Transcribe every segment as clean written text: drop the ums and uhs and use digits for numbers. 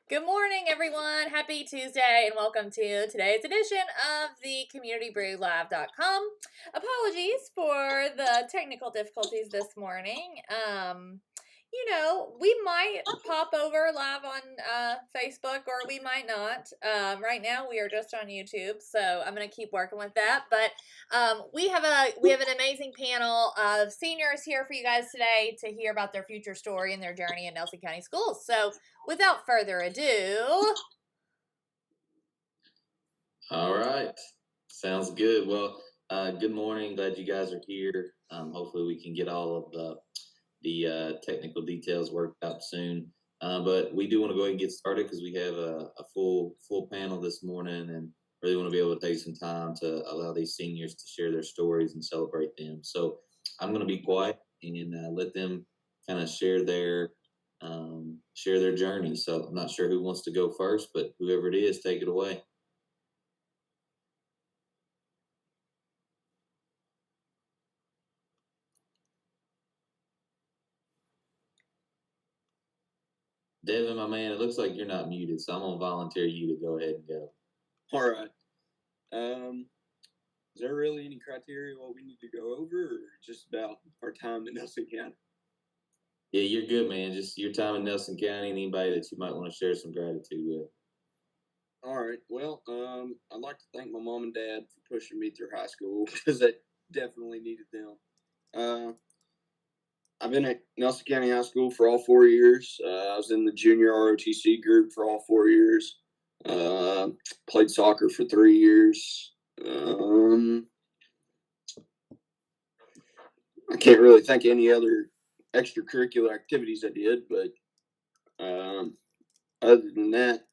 Good morning, everyone. Happy Tuesday, and welcome to today's edition of the Community Brew Live.com. Apologies for the technical difficulties this morning. We might pop over live on Facebook, or we might not. Right now, we are just on YouTube, so I'm going to keep working with that. But we have an amazing panel of seniors here for you guys today to hear about their future story and their journey in Nelson County schools. So, without further ado, all right, sounds good. Well, good morning. Glad you guys are here. Hopefully, we can get all of the technical details worked out soon. But we do want to go ahead and get started because we have a full panel this morning, and really want to be able to take some time to allow these seniors to share their stories and celebrate them. So I'm going to be quiet and let them kind of share their journey. So I'm not sure who wants to go first, but whoever it is, take it away. Devin, my man, it looks like you're not muted, so I'm gonna volunteer you to go ahead and go. All right. Is there really any criteria what we need to go over, or just about our time in Nelson County? Yeah, you're good, man. Just your time in Nelson County, and anybody that you might want to share some gratitude with. All right. Well, I'd like to thank my mom and dad for pushing me through high school because I definitely needed them. I've been at Nelson County High School for all 4 years. I was in the junior ROTC group for all 4 years. Played soccer for 3 years. I can't really think of any other extracurricular activities I did, but other than that,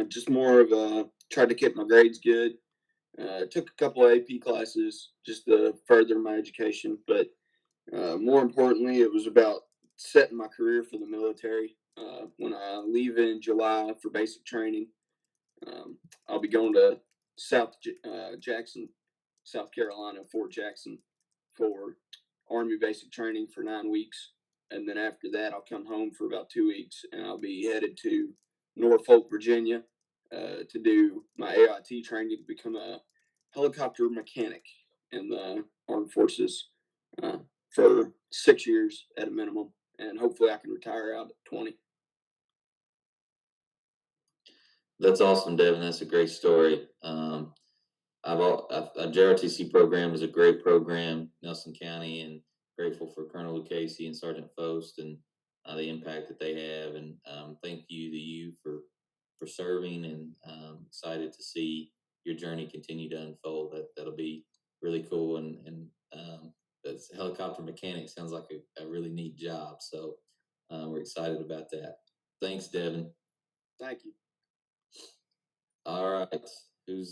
just more of a tried to keep my grades good. Took a couple of AP classes just to further my education, but more importantly, it was about setting my career for the military. When I leave in July for basic training, I'll be going to Jackson, South Carolina, Fort Jackson, for Army basic training for 9 weeks. And then after that, I'll come home for about 2 weeks, and I'll be headed to Norfolk, Virginia, to do my AIT training to become a helicopter mechanic in the armed forces for 6 years at a minimum, and hopefully I can retire out at 20. That's awesome, Devin. That's a great story. JRTC program is a great program, Nelson County, and grateful for Colonel Lucchese and Sergeant Fost and the impact that they have. And thank you for serving, and excited to see your journey continue to unfold. That'll be really cool. And that's helicopter mechanic sounds like a really neat job. So we're excited about that. Thanks, Devin. Thank you. All right. Who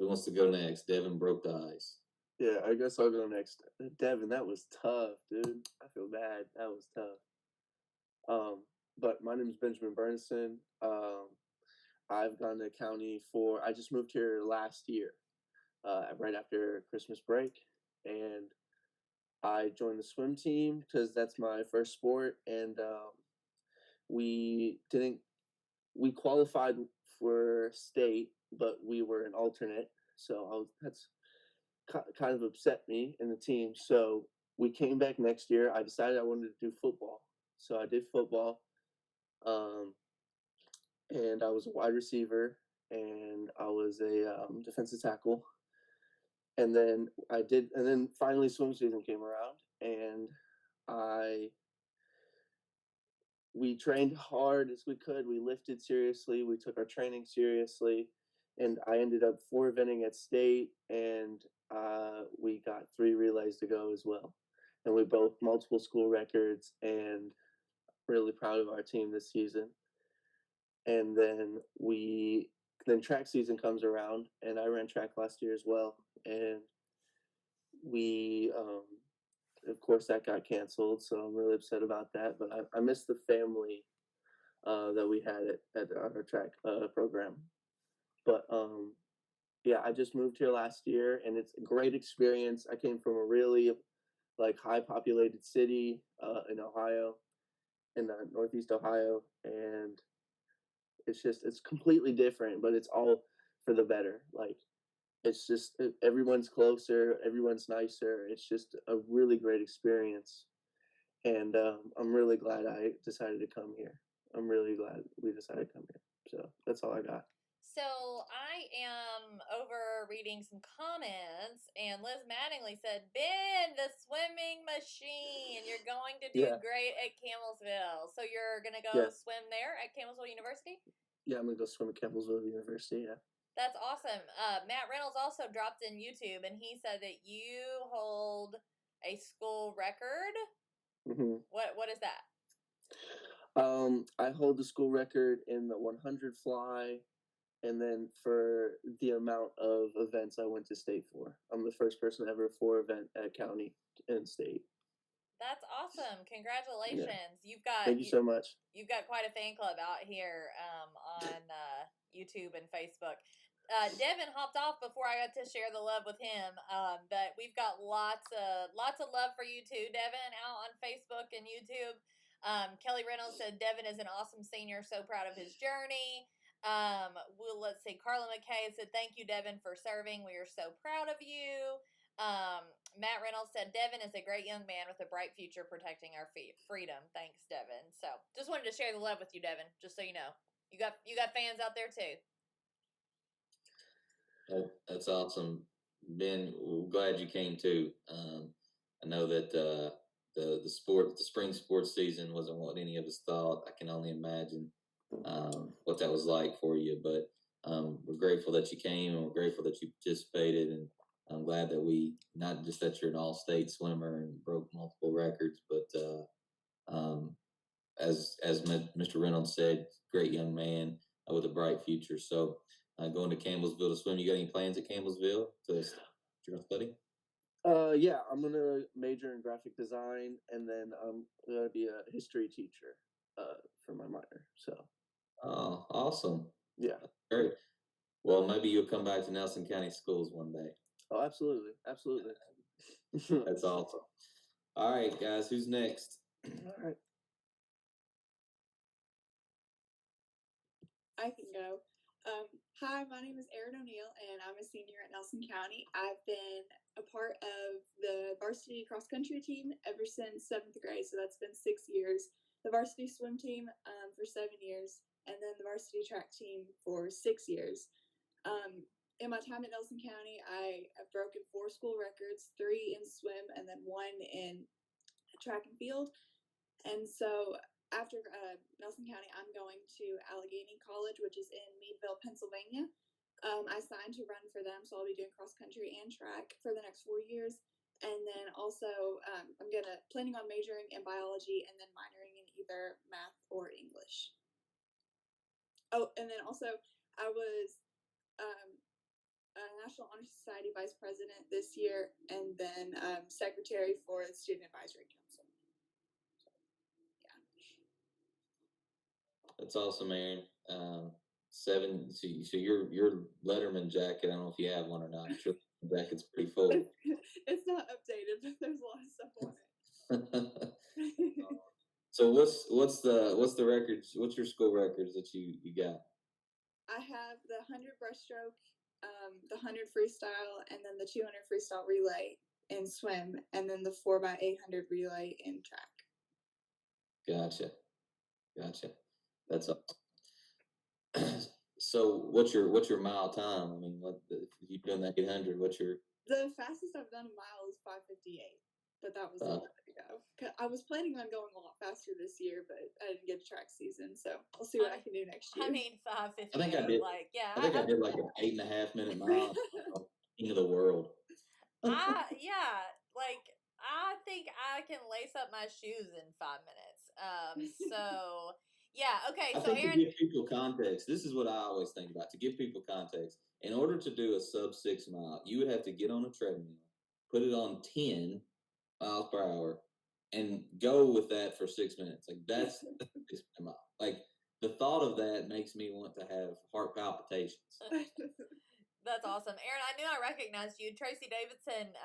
wants to go next? Devin broke the ice. Yeah, I guess I'll go next. Devin, that was tough, dude. I feel bad. That was tough. But my name is Benjamin Burnson. I've gone to county I just moved here last year, right after Christmas break, and I joined the swim team because that's my first sport, and we qualified for state, but we were an alternate, so that's kind of upset me and the team. So we came back next year. I decided I wanted to do football, so I did football, and I was a wide receiver, and I was a defensive tackle, and then finally swim season came around, and we trained hard as we could. We lifted seriously. We took our training seriously, and I ended up 4-eventing at state, and we got 3 relays to go as well, and we broke multiple school records, and really proud of our team this season. And then track season comes around, and I ran track last year as well, and we of course that got canceled, so I'm really upset about that, but I miss the family that we had at our track program. But yeah, I just moved here last year, and it's a great experience. I came from a really high populated city in Ohio, in Northeast Ohio, and It's completely different, but it's all for the better. Like, it's just everyone's closer, everyone's nicer. It's just a really great experience, and I'm really glad I decided to come here. I'm really glad we decided to come here. So that's all I got. So I am over reading some comments, and Liz Mattingly said, "Ben, the swimming machine. You're going to do Yeah. great at Campbellsville. So you're gonna go Yeah. swim there at Campbellsville University." Yeah, I'm gonna go swim at Campbellsville University. Yeah. That's awesome. Matt Reynolds also dropped in YouTube, and he said that you hold a school record. Mm-hmm. What is that? I hold the school record in the 100 fly, and then for the amount of events I went to state for. I'm the first person ever for event at county and state. That's awesome. Congratulations. Yeah. You've got Thank you so much. You've got quite a fan club out here on YouTube and Facebook. Devin hopped off before I got to share the love with him, but we've got lots of love for you too, Devin, out on Facebook and YouTube. Kelly Reynolds said Devin is an awesome senior, so proud of his journey. Let's see. Carla McKay said, "Thank you, Devin, for serving. We are so proud of you." Matt Reynolds said, "Devin is a great young man with a bright future protecting our freedom." Thanks, Devin. So just wanted to share the love with you, Devin, just so you know. You got fans out there too. That's awesome, Ben. We're glad you came too. I know that the spring sports season wasn't what any of us thought. I can only imagine what that was like for you. But we're grateful that you came, and we're grateful that you participated. And I'm glad that we not just that you're an all-state swimmer and broke multiple records, but as Mr. Reynolds said, great young man with a bright future. So. Going to Campbellsville to swim. You got any plans at Campbellsville to study? Yeah, I'm gonna major in graphic design, and then I'm gonna be a history teacher for my minor. So. Oh, awesome! Yeah. Great. Well, maybe you'll come back to Nelson County Schools one day. Oh, absolutely, absolutely. That's awesome. All right, guys, who's next? All right. I can go. Hi, my name is Erin O'Neill, and I'm a senior at Nelson County. I've been a part of the varsity cross country team ever since 7th grade, so that's been 6 years. The varsity swim team for 7 years, and then the varsity track team for 6 years. In my time at Nelson County, I have broken 4 school records, 3 in swim, and then 1 in track and field. And so after Nelson County, I'm going to Allegheny College, which is in Meadville, Pennsylvania. I signed to run for them, so I'll be doing cross country and track for the next 4 years. And then also, I'm planning on majoring in biology and then minoring in either math or English. Oh, and then also, I was a National Honor Society Vice President this year, and then Secretary for the Student Advisory Council. That's awesome, Aaron. 7. So your Letterman jacket. I don't know if you have one or not. Your jacket's pretty full. It's not updated, but there's a lot of stuff on it. So what's the records? What's your school records that you got? I have the 100 breaststroke, the 100 freestyle, and then the 200 freestyle relay in swim, and then the 4x800 relay in track. Gotcha. That's awesome. So what's your mile time? I mean, you doing that 800? The fastest I've done a mile is 5:58, but that was a while ago. I was planning on going a lot faster this year, but I didn't get a track season, so we'll see what I can do next year. I mean, 5:58. I think I did. I think I did like an 8.5 minute mile. King of the world. I think I can lace up my shoes in 5 minutes. So yeah, okay. So Aaron, to give people context, this is what I always think about. To give people context, in order to do a sub 6 mile, you would have to get on a treadmill, put it on 10 miles per hour, and go with that for 6 minutes. Like that's 6 mile. Like the thought of that makes me want to have heart palpitations. That's awesome, Aaron. I knew I recognized you, Tracy Davidson.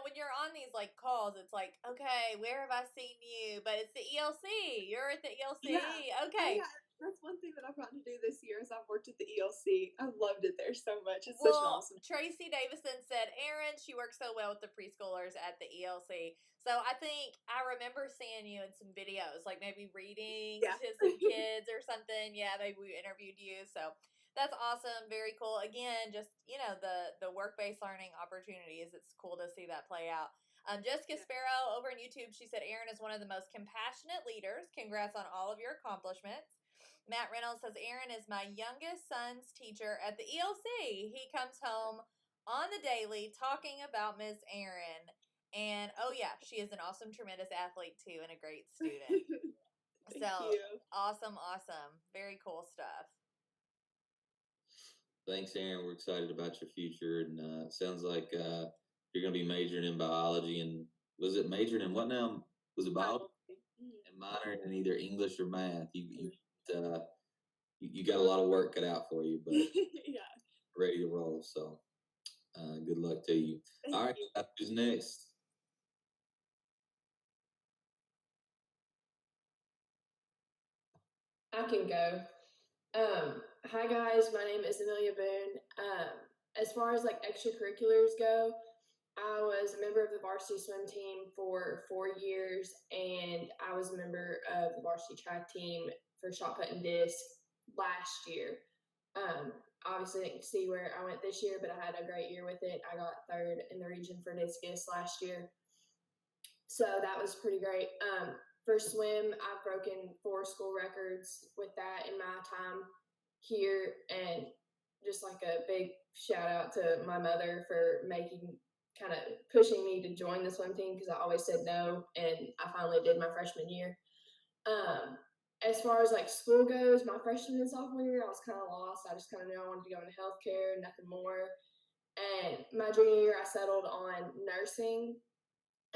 When you're on these like calls, it's like, okay, where have I seen you? But it's the ELC. You're at the ELC. Yeah, Okay. That's one thing that I've gotten to do this year is I've worked at the ELC. I loved it there so much. It's such an awesome. Tracy Davison said, Erin, she works so well with the preschoolers at the ELC. So I think I remember seeing you in some videos, like maybe reading to some kids or something. Yeah, maybe we interviewed you. So that's awesome. Very cool. Again, just, the work-based learning opportunities. It's cool to see that play out. Jessica Sparrow over on YouTube, she said, Erin is one of the most compassionate leaders. Congrats on all of your accomplishments. Matt Reynolds says, Erin is my youngest son's teacher at the ELC. He comes home on the daily talking about Miss Erin. And, oh, yeah, she is an awesome, tremendous athlete, too, and a great student. Thank you. Awesome. Very cool stuff. Thanks, Erin. We're excited about your future. And it sounds like you're going to be majoring in biology. And was it majoring in what now? Was it biology? And minoring in either English or math. You got a lot of work cut out for you, but ready to roll. So good luck to you. All right, who's next? I can go. Hi guys, my name is Amelia Boone. As far as like extracurriculars go, I was a member of the varsity swim team for 4 years, and I was a member of the varsity track team for shot put and disc last year. Obviously, didn't see where I went this year, but I had a great year with it. I got third in the region for discus last year, so that was pretty great. For swim, I've broken 4 school records with that in my time here, and just like a big shout out to my mother for kind of pushing me to join the swim team, because I always said no, and I finally did my freshman year. As far as like school goes, my freshman and sophomore year, I was kind of lost. I just kind of knew I wanted to go into healthcare, nothing more. And my junior year, I settled on nursing.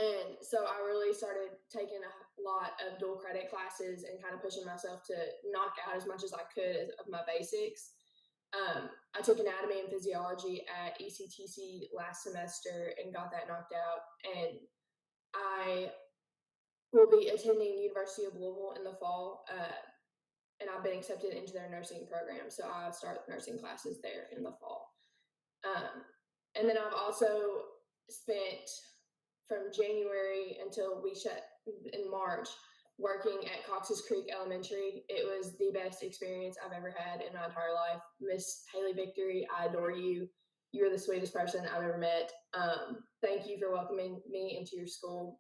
And so I really started taking a lot of dual credit classes and kind of pushing myself to knock out as much as I could of my basics. I took anatomy and physiology at ECTC last semester and got that knocked out. And I will be attending University of Louisville in the fall, and I've been accepted into their nursing program. So I'll start nursing classes there in the fall. And then I've also spent from January until we shut in March working at Cox's Creek Elementary. It was the best experience I've ever had in my entire life. Miss Haley Victory, I adore you. You're the sweetest person I've ever met. Thank you for welcoming me into your school.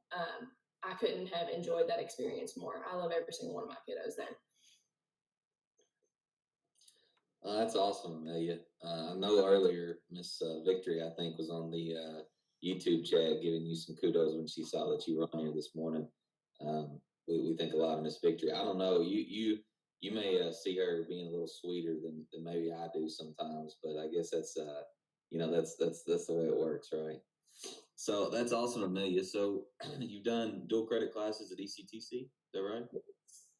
I couldn't have enjoyed that experience more. I love every single one of my kiddos there. That's awesome, Amelia. I know earlier Miss Victory, I think, was on the YouTube chat giving you some kudos when she saw that you were on here this morning. We think a lot of Miss Victory. I don't know, you may see her being a little sweeter than maybe I do sometimes, but I guess that's that's the way it works, right? So that's awesome, Amelia. So you've done dual credit classes at ECTC, is that right?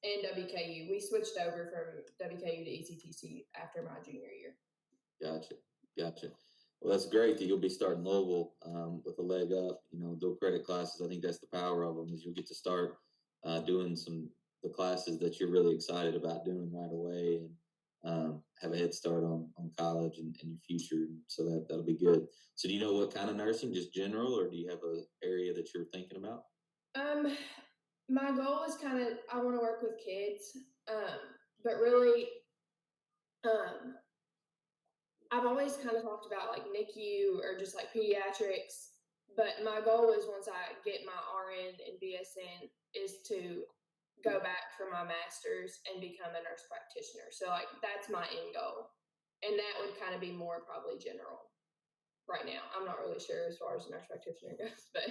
And WKU. We switched over from WKU to ECTC after my junior year. Gotcha. Well, that's great that you'll be starting Louisville with a leg up. Dual credit classes. I think that's the power of them, is you'll get to start doing the classes that you're really excited about doing right away, and have a head start on college and your future. So that'll be good. So do you know what kind of nursing, just general, or do you have an area that you're thinking about? My goal is I want to work with kids, but really, I've always kind of talked about like NICU or just like pediatrics, but my goal is, once I get my RN and BSN, is to go back for my master's and become a nurse practitioner. So like that's my end goal, and that would kind of be more probably general right now. I'm not really sure as far as nurse practitioner goes, but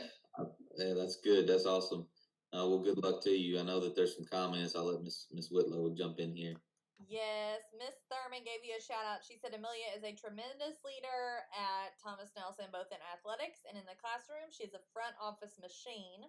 yeah, that's good. That's awesome. Well, good luck to you. I know that there's some comments. I'll let Miss Whitlow jump in here. Yes, Miss Thurman gave you a shout out. She said Amelia is a tremendous leader at Thomas Nelson, both in athletics and in the classroom. She's a front office machine.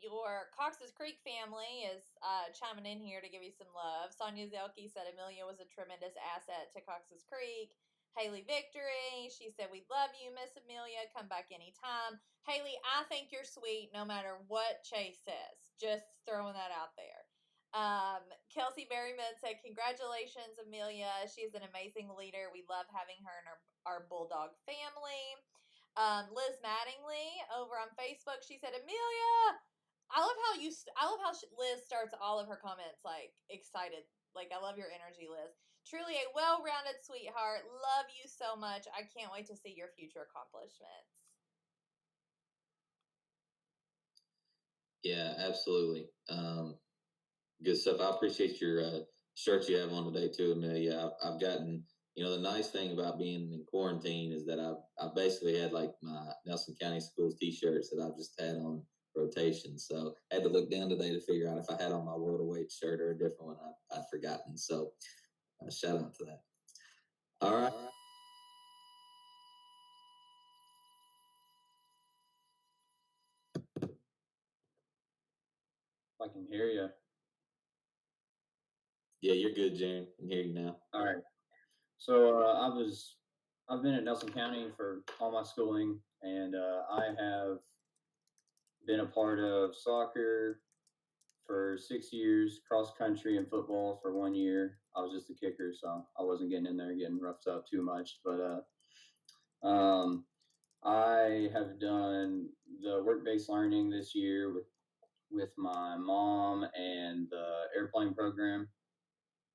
Your Cox's Creek family is chiming in here to give you some love. Sonia Zelke said Amelia was a tremendous asset to Cox's Creek. Haley Victory, she said, we love you, Miss Amelia. Come back anytime. Haley, I think you're sweet no matter what Chase says. Just throwing that out there. Kelsey Berryman said, "Congratulations, Amelia. She's an amazing leader. We love having her in our Bulldog family." Liz Mattingly over on Facebook, she said, "Amelia, I love how Liz starts all of her comments like excited. Like, I love your energy, Liz. Truly a well-rounded sweetheart. Love you so much. I can't wait to see your future accomplishments." Yeah, absolutely. Good stuff. I appreciate your shirt you have on today too, Amelia. I've gotten, the nice thing about being in quarantine is that I've basically had like my Nelson County Schools T-shirts that I've just had on rotation. So I had to look down today to figure out if I had on my World of Weight shirt or a different one I'd forgotten. So shout out to that. All right. I can hear you. Yeah, you're good, Jaron. I can hear you now. All right. So I've been at Nelson County for all my schooling, and I have been a part of soccer for 6 years, cross country and football for 1 year. I was just a kicker, so I wasn't getting in there getting roughed up too much. But I have done the work-based learning this year with my mom and the airplane program.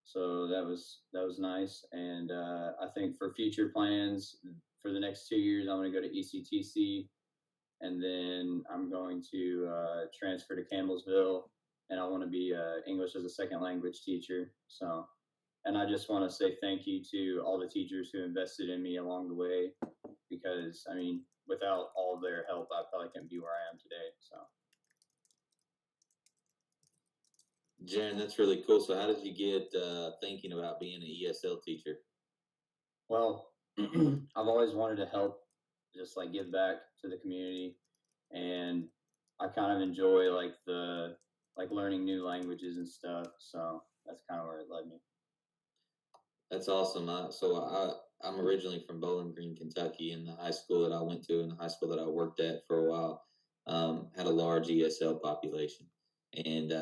So that was nice, and I think for future plans for the next 2 years, I'm going to go to ECTC, and then I'm going to transfer to Campbellsville, and I want to be an English as a second language teacher. So, and I just want to say thank you to all the teachers who invested in me along the way, because I mean, without all their help, I probably couldn't be where I am today. So. Jaron, that's really cool. So how did you get thinking about being an ESL teacher? Well, I've always wanted to help, just like give back to the community, and I kind of enjoy like learning new languages and stuff. So that's kind of where it led me. That's awesome. I'm originally from Bowling Green, Kentucky, and the high school that I went to and the high school that I worked at for a while had a large ESL population, and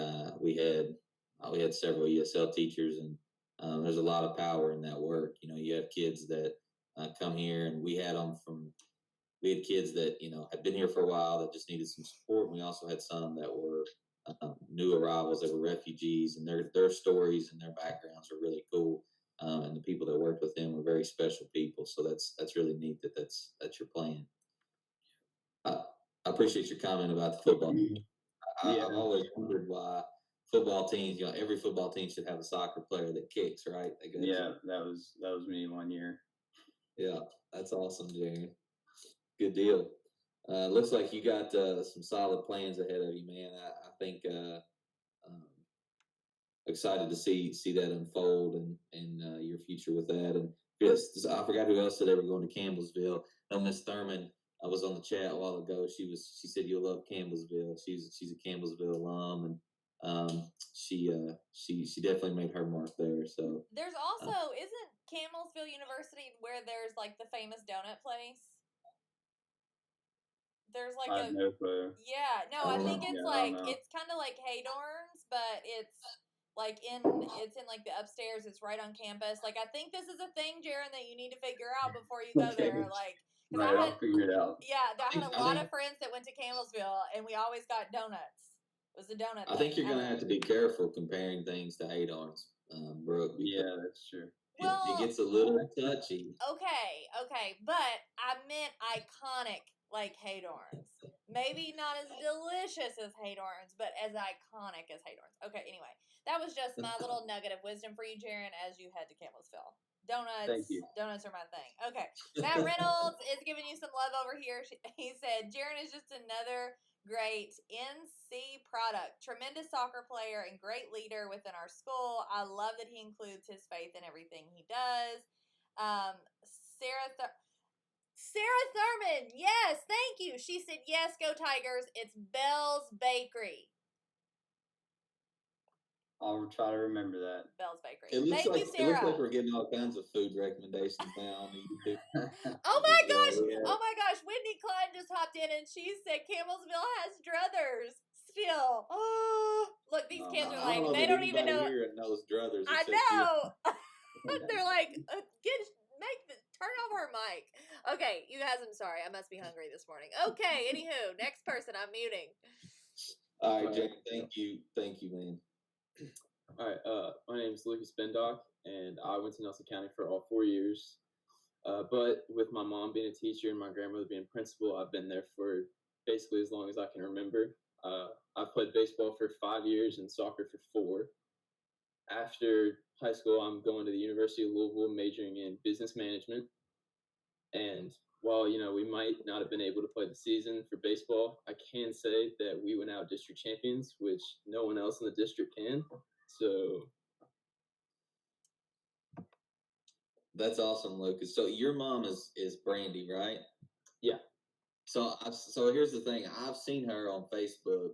we had several ESL teachers, and there's a lot of power in that work. You have kids that come here, and we had kids that had been here for a while that just needed some support. And we also had some that were new arrivals that were refugees, and their stories and their backgrounds are really cool. And the people that worked with them were very special people. So that's really neat that's your plan. I appreciate your comment about the football. I've always wondered why football teams, every football team should have a soccer player that kicks, right? Yeah, that was me 1 year. Yeah, that's awesome, Jaron. Good deal. Looks like you got some solid plans ahead of you, man. I think excited to see that unfold and your future with that. And yes, I forgot who else said they were going to Campbellsville. No, Miss Thurman. I was on the chat a while ago. She said you'll love Campbellsville. She's a Campbellsville alum, and she definitely made her mark there. So there's also isn't Campbellsville University where there's like the famous donut place? There's like I have no clue. Yeah, no, I think it's it's kind of like Haydorn's, but it's like it's in like the upstairs. It's right on campus. Like, I think this is a thing, Jaron, that you need to figure out before you go there. Like, right, I'll figure it out. Yeah, I had a lot of friends that went to Campbellsville, and we always got donuts. It was a donut. I think you're gonna have to be careful comparing things to Haydorn's, Brooke. Yeah, that's true. Well, it gets a little touchy. Okay, but I meant iconic like Haydorn's. Maybe not as delicious as Haydorn's, but as iconic as Haydorn's. Okay, anyway, that was just my little nugget of wisdom for you, Jaron, as you head to Campbellsville. Donuts. Thank you. Donuts are my thing. Okay, Matt Reynolds is giving you some love over here. He said, Jaron is just another great NC product. Tremendous soccer player and great leader within our school. I love that he includes his faith in everything he does. Sarah Thurman, yes, thank you. She said, yes, go Tigers. It's Bell's Bakery. I'll try to remember that. Bell's Bakery. Thank you, Sarah. It looks like we're getting all kinds of food recommendations now on YouTube. Oh my gosh. Whitney Klein just hopped in and she said Campbellsville has druthers still. Oh, look, these kids are like, like, know they that don't even anybody know. here knows druthers I except you. know. They're like, turn off our mic. Okay, you guys, I'm sorry. I must be hungry this morning. Okay, anywho, next person I'm muting. All right, Jake, thank you, man. All right, my name is Lucas Spendock, and I went to Nelson County for all 4 years. But with my mom being a teacher and my grandmother being principal, I've been there for basically as long as I can remember. I've played baseball for 5 years and soccer for 4. After high school, I'm going to the University of Louisville, majoring in business management. And while, we might not have been able to play the season for baseball, I can say that we went out district champions, which no one else in the district can. So That's awesome, Lucas. So your mom is Brandy, right? Yeah. So here's the thing. I've seen her on Facebook.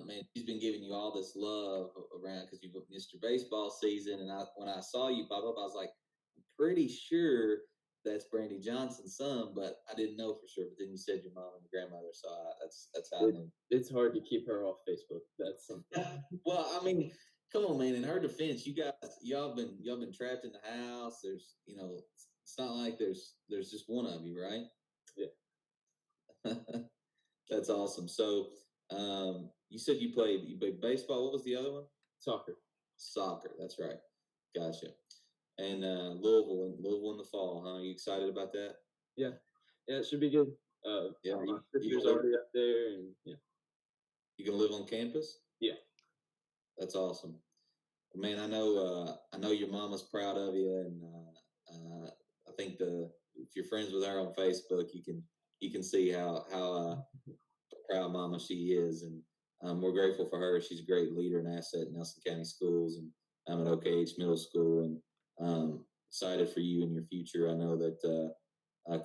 Man, she's been giving you all this love around because you missed your baseball season. And when I saw you pop up, I was like, I'm pretty sure that's Brandy Johnson's son, but I didn't know for sure. But then you said your mom and your grandmother, so that's how I knew. It's hard to keep her off Facebook. That's something. Well, I mean, come on, man. In her defense, y'all been trapped in the house. There's, it's not like there's just one of you, right? Yeah. That's awesome. So, you said you played baseball. What was the other one? Soccer. That's right. Gotcha. And Louisville in the fall, huh? You excited about that? Yeah, it should be good. Yeah, my sister's already up there, and yeah. You gonna live on campus? Yeah. That's awesome. Man, I know your mama's proud of you, and I think if you're friends with her on Facebook, you can see how proud mama she is, and we're grateful for her. She's a great leader and asset in Nelson County Schools, and I'm at OKH Middle School, and excited for you and your future. I know that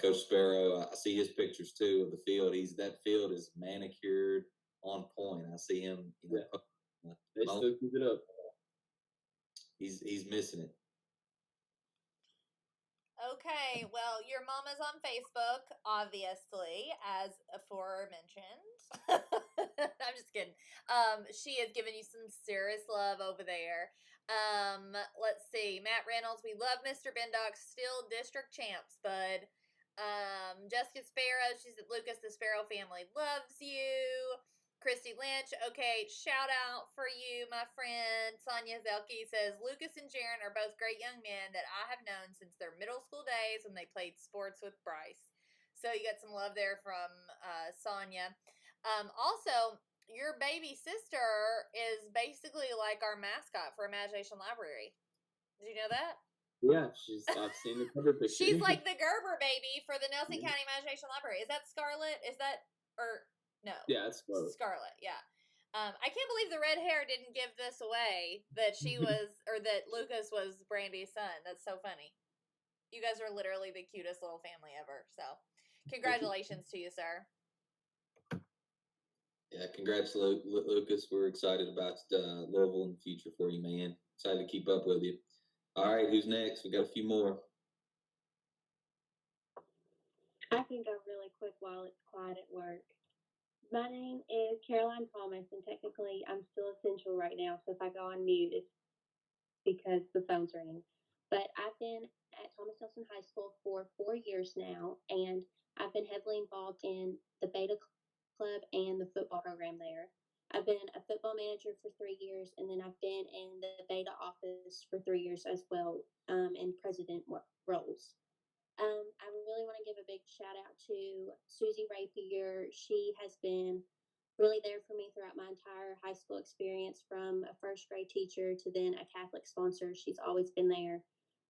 Coach Sparrow, I see his pictures too of the field. That field is manicured on point. I see him. They still keep it up. He's missing it. Okay, well, your mama's on Facebook, obviously, as aforementioned. I'm just kidding. She has given you some serious love over there. Let's see. Matt Reynolds, we love Mr. Bendock, still district champs, bud. Jessica Sparrow, she's at Lucas, the Sparrow family loves you. Christy Lynch, okay, shout out for you, my friend. Sonia Zelke says, Lucas and Jaron are both great young men that I have known since their middle school days when they played sports with Bryce. So you got some love there from Sonia. Also, your baby sister is basically like our mascot for Imagination Library. Did you know that? Yeah, I've seen the cover picture. She's like the Gerber baby for the Nelson County Imagination Library. Is that Scarlett? No. Yeah, it's Scarlett. Scarlett, yeah. I can't believe the red hair didn't give this away that she was, or that Lucas was Brandy's son. That's so funny. You guys are literally the cutest little family ever. So, congratulations to you, sir. Yeah, congrats, Lucas. We're excited about Louisville in the future for you, man. Excited to keep up with you. All right, who's next? We got a few more. I can go really quick while it's quiet at work. My name is Caroline Thomas, and technically I'm still essential right now, so if I go on mute, it's because the phone's ringing. But I've been at Thomas Nelson High School for 4 years now, and I've been heavily involved in the Beta Club and the football program there. I've been a football manager for 3 years, and then I've been in the Beta office for 3 years as well, in president roles. I really want to give a big shout out to Susie Rapier. She has been really there for me throughout my entire high school experience, from a first grade teacher to then a Catholic sponsor. She's always been there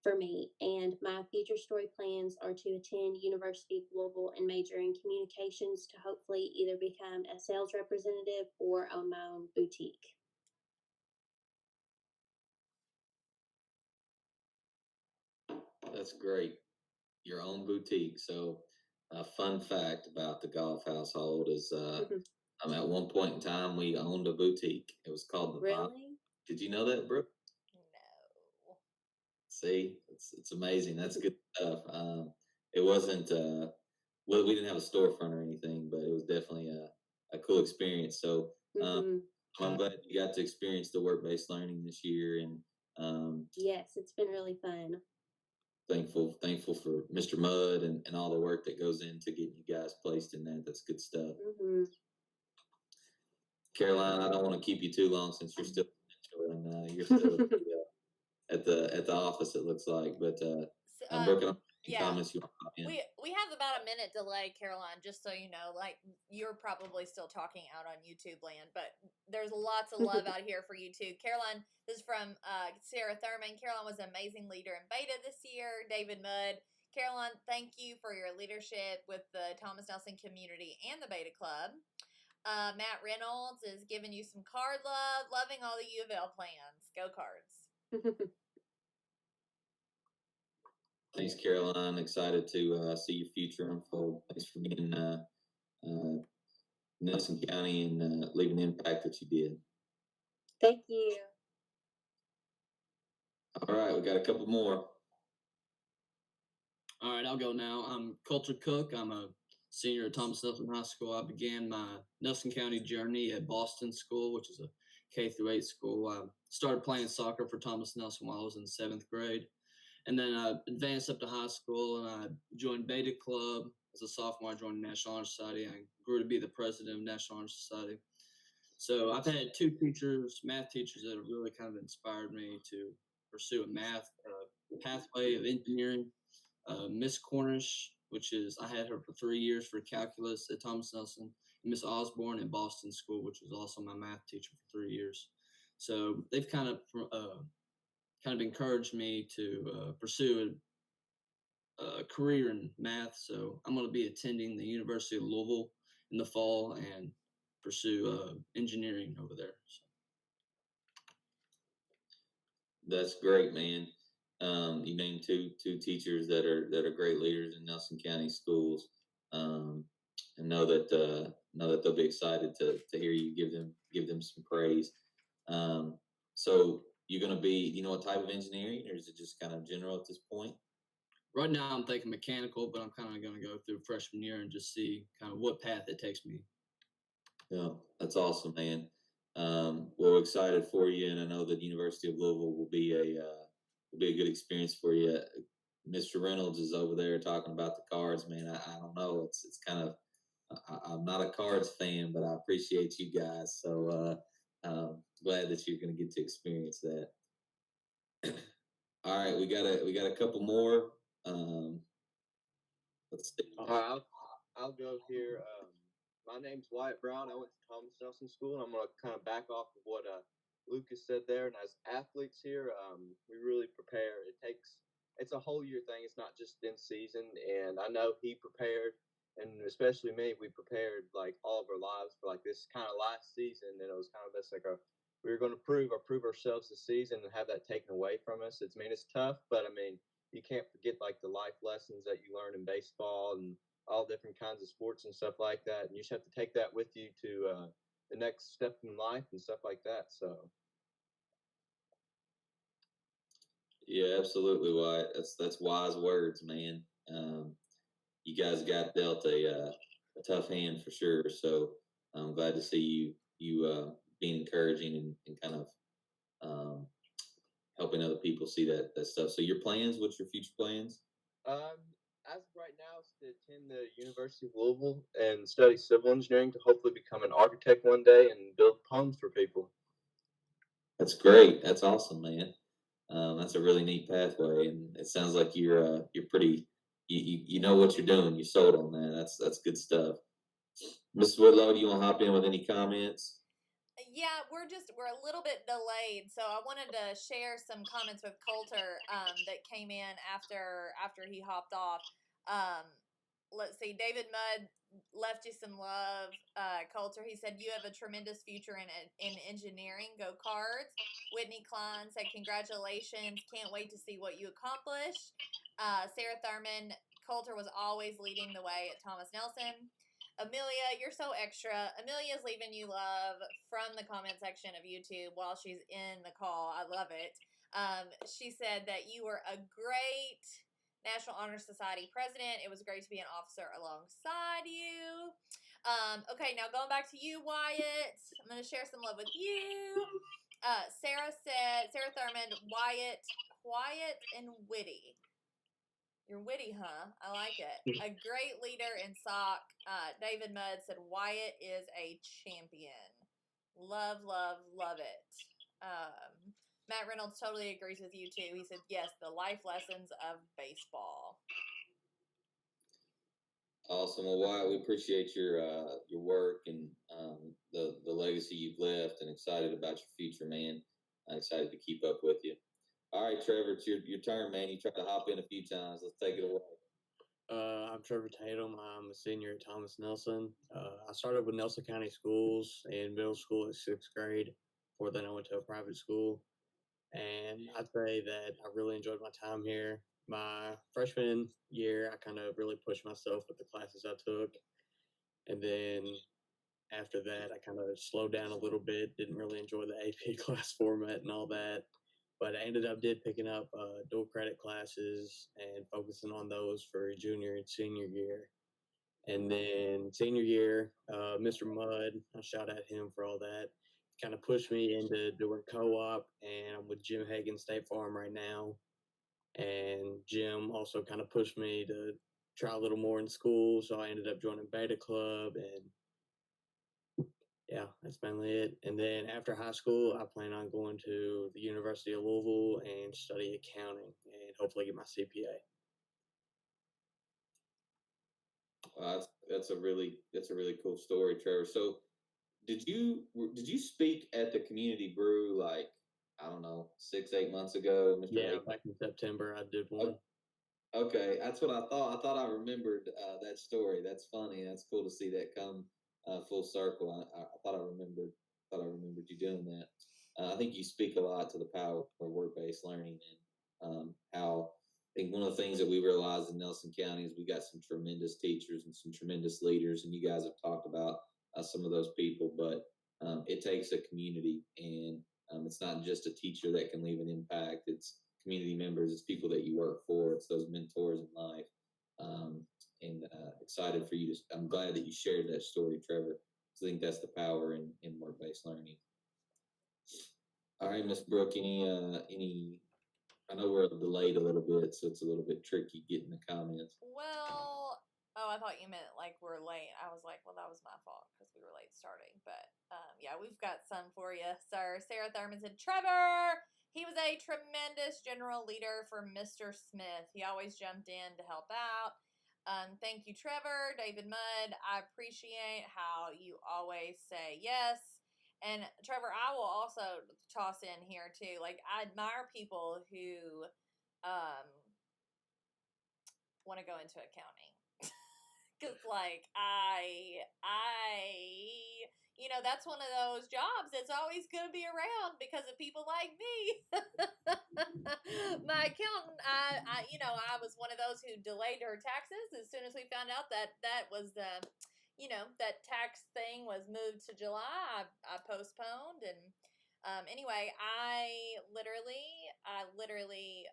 for me. And my future story plans are to attend University of Louisville and major in communications to hopefully either become a sales representative or own my own boutique. That's great. Your own boutique. So, a fun fact about the Goff household is at one point in time we owned a boutique. It was called the Really? Did you know that, Brooke? No. See, it's amazing. That's good stuff. It wasn't we didn't have a storefront or anything, but it was definitely a cool experience. So I'm glad you got to experience the work-based learning this year, and Yes, it's been really fun. thankful for Mr. Mudd and all the work that goes into getting you guys placed in that. That's good stuff. Hmm. Caroline, I don't want to keep you too long since you're still and you're still at the office. It looks like, but I'm working on any comments you want to pop in. We have about a minute delay, Caroline, just so you know. Like, you're probably still talking out on YouTube land, but there's lots of love out here for you too. Caroline, this is from Sarah Thurman. Caroline was an amazing leader in beta this year. David Mudd. Caroline, thank you for your leadership with the Thomas Nelson community and the Beta Club. Matt Reynolds is giving you some card love, loving all the U of L plans. Go Cards. Thanks, Caroline. Excited to see your future unfold. Thanks for being Nelson County and leaving the impact that you did. Thank you. All right, we got a couple more. All right, I'll go now. I'm Coulter Cook. I'm a senior at Thomas Nelson High School. I began my Nelson County journey at Boston School, which is a K-8 school. I started playing soccer for Thomas Nelson while I was in 7th grade. And then I advanced up to high school, and I joined Beta Club. As a sophomore, I joined the National Honor Society. I grew to be the president of National Honor Society. So I've had two teachers, math teachers, that have really kind of inspired me to pursue a math pathway of engineering. Miss Cornish, which is, I had her for 3 years for calculus at Thomas Nelson, and Miss Osborne at Boston School, which was also my math teacher for 3 years. So they've kind of encouraged me to pursue a career in math. So I'm going to be attending the University of Louisville in the fall and pursue engineering over there. So. That's great, man. You named two teachers that are great leaders in Nelson County schools, and know that they'll be excited to hear you give them some praise. So you're going to be, you know, what type of engineering, or is it just kind of general at this point? Right now, I'm thinking mechanical, but I'm kind of going to go through freshman year and just see kind of what path it takes me. Yeah, that's awesome, man. We're excited for you, and I know that University of Louisville will be a good experience for you. Mr. Reynolds is over there talking about the cards, man. I don't know. It's kind of I'm not a cards fan, but I appreciate you guys. So glad that you're going to get to experience that. All right, we got a couple more. Let's see. All right, I'll go here. My name's Wyatt Brown. I went to Thomas Nelson School, and I'm going to kind of back off of what Lucas said there. And as athletes here, we really prepare. It's a whole year thing. It's not just in season. And I know he prepared, and especially me, we prepared like all of our lives for like this kind of last season. And it was kind of this like we were going to prove ourselves this season and have that taken away from us. It's tough, but I mean, you can't forget like the life lessons that you learn in baseball and all different kinds of sports and stuff like that. And you just have to take that with you to the next step in life and stuff like that. So. Yeah, absolutely, Wyatt. That's wise words, man. You guys got dealt a tough hand for sure. So I'm glad to see you being encouraging and kind of helping other people see that stuff. So your plans? What's your future plans? As of right now, is to attend the University of Louisville and study civil engineering to hopefully become an architect one day and build homes for people. That's great. That's awesome, man. That's a really neat pathway, and it sounds like you're pretty. You know what you're doing. You're sold on that. That's good stuff. Mrs. Woodlow, do you want to hop in with any comments? Yeah, we're a little bit delayed, so I wanted to share some comments with Coulter that came in after he hopped off. Let's see, David Mudd left you some love. Coulter, he said, you have a tremendous future in engineering. Go Cards. Whitney Klein said, congratulations. Can't wait to see what you accomplish. Sarah Thurman, Coulter was always leading the way at Thomas Nelson. Amelia, you're so extra. Amelia's leaving you love from the comment section of YouTube while she's in the call. I love it. She said that you were a great National Honor Society president. It was great to be an officer alongside you. Okay, now going back to you, Wyatt. I'm going to share some love with you. Sarah Thurman, Wyatt, quiet and witty. You're witty, huh? I like it. A great leader in sock. David Mudd said Wyatt is a champion. Love, love, love it. Matt Reynolds totally agrees with you too. He said, yes, the life lessons of baseball. Awesome. Well, Wyatt, we appreciate your work and the legacy you've left, and excited about your future, man. I'm excited to keep up with you. All right, Trevor, it's your turn, man. You tried to hop in a few times. Let's take it away. I'm Trevor Tatum. I'm a senior at Thomas Nelson. I started with Nelson County Schools in middle school at 6th grade. Before then, I went to a private school. And I'd say that I really enjoyed my time here. My freshman year, I kind of really pushed myself with the classes I took. And then after that, I kind of slowed down a little bit, didn't really enjoy the AP class format and all that. But I ended up picking up dual credit classes and focusing on those for junior and senior year. And then senior year, Mr. Mudd, I'll shout at him for all that, kind of pushed me into doing co-op, and I'm with Jim Hagan State Farm right now. And Jim also kind of pushed me to try a little more in school, so I ended up joining Beta Club, and yeah, that's mainly it. And then after high school, I plan on going to the University of Louisville and study accounting and hopefully get my CPA. That's a really cool story, Trevor. So, did you speak at the Community Brew like, I don't know, 6-8 months ago, Mr. Yeah, Hagan? back in September, I did one. Okay, that's what I thought. I thought I remembered that story. That's funny. That's cool to see that come full circle. I thought I remembered. You doing that. I think you speak a lot to the power of work-based learning, and how I think one of the things that we realized in Nelson County is we got some tremendous teachers and some tremendous leaders, and you guys have talked about some of those people. But it takes a community, and it's not just a teacher that can leave an impact. It's community members, it's people that you work for, it's those mentors in life. And excited for you to, I'm glad that you shared that story, Trevor. I think that's the power in work-based learning. All right, Miss Brooke, any, I know we're delayed a little bit, so it's a little bit tricky getting the comments. Well, oh, I thought you meant like we're late. I was like, well, that was my fault because we were late starting. But yeah, we've got some for you, sir. Sarah Thurman said, Trevor, he was a tremendous general leader for Mr. Smith. He always jumped in to help out. Thank you, Trevor. David Mudd, I appreciate how you always say yes. And Trevor, I will also toss in here too. Like, I admire people who want to go into accounting. Because like you know, that's one of those jobs that's always going to be around because of people like me. My accountant, I you know, I was one of those who delayed her taxes as soon as we found out that was the, you know, that tax thing was moved to July. I postponed, and anyway, I literally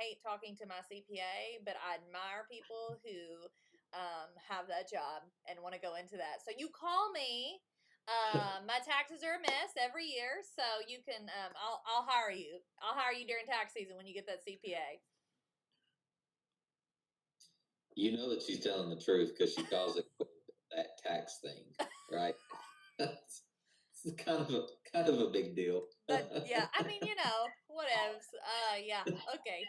hate talking to my CPA, but I admire people who have that job and want to go into that. So you call me. My taxes are a mess every year, so you can. I'll hire you. I'll hire you during tax season when you get that CPA. You know that she's telling the truth because she calls it that tax thing, right? It's kind of a big deal. But yeah, I mean, you know, whatevs. Yeah, okay.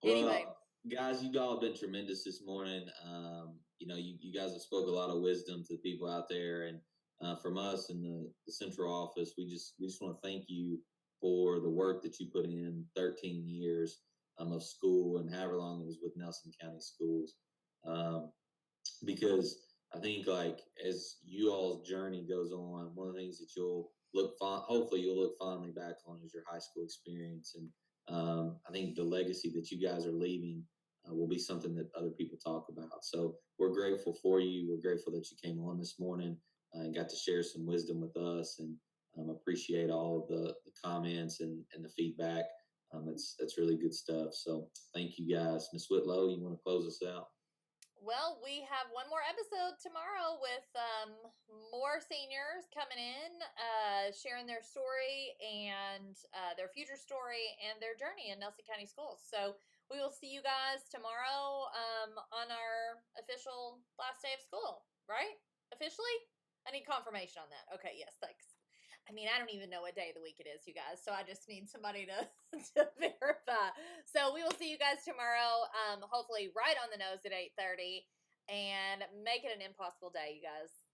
Well, Anyway, guys, you all have been tremendous this morning. You know, you guys have spoke a lot of wisdom to the people out there, and from us in the central office, we just want to thank you for the work that you put in 13 years of school and however long it was with Nelson County Schools. Because I think, like, as you all's journey goes on, one of the things that hopefully you'll look fondly back on is your high school experience. And I think the legacy that you guys are leaving will be something that other people talk about. So we're grateful for you. We're grateful that you came on this morning and got to share some wisdom with us, and appreciate all of the comments and the feedback. That's really good stuff. So thank you guys. Ms. Whitlow, you want to close us out? Well, we have one more episode tomorrow with more seniors coming in, sharing their story and their future story and their journey in Nelson County Schools. So we will see you guys tomorrow on our official last day of school, right? Officially? I need confirmation on that. Okay, yes, thanks. I mean, I don't even know what day of the week it is, you guys. So I just need somebody to, to verify. So we will see you guys tomorrow. Hopefully right on the nose at 8:30, and make it an impossible day, you guys.